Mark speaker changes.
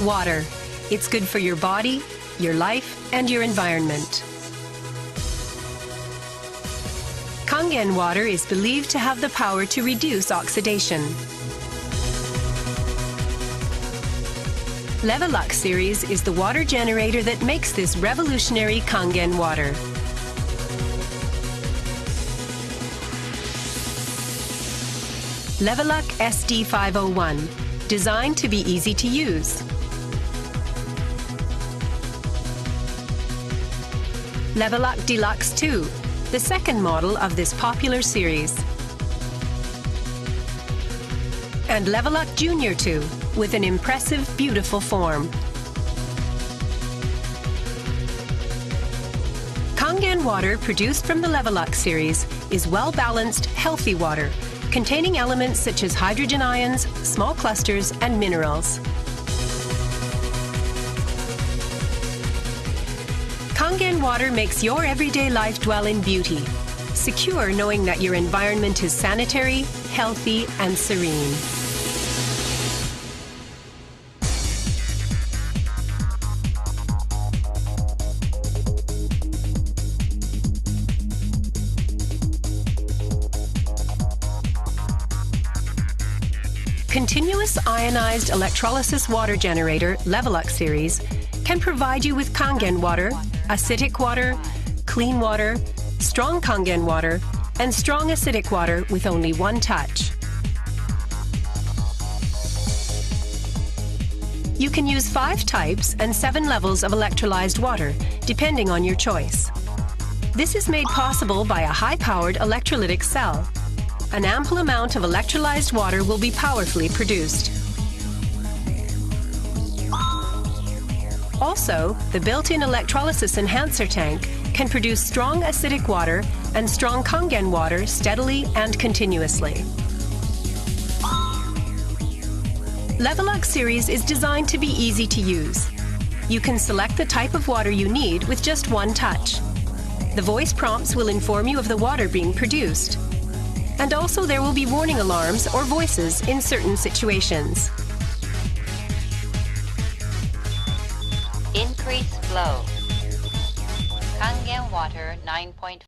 Speaker 1: Water. It's good for your body, your life, and your environment. Kangen water is believed to have the power to reduce oxidation. Levelux series is the water generator that makes this revolutionary Kangen water. Levelux SD501, designed to be easy to use. Levelux Deluxe 2, the second model of this popular series. And Levelux Junior 2, with an impressive, beautiful form. Kangen water produced from the Levelux series is well-balanced, healthy water, containing elements such as hydrogen ions, small clusters, and minerals. Kangen water makes your everyday life dwell in beauty, secure knowing that your environment is sanitary, healthy, and serene. Continuous ionized electrolysis water generator Levelux series can provide you with Kangen water, acidic water, clean water, strong Kangen water, and strong acidic water with only one touch. You can use 5 types and 7 levels of electrolyzed water, depending on your choice. This is made possible by a high-powered electrolytic cell. An ample amount of electrolyzed water will be powerfully produced. Also, the built-in electrolysis enhancer tank can produce strong acidic water and strong Kangen water steadily and continuously. Levelux series is designed to be easy to use. You can select the type of water you need with just one touch. The voice prompts will inform you of the water being produced. And also there will be warning alarms or voices in certain situations.
Speaker 2: Increase flow. Kangen water 9.5.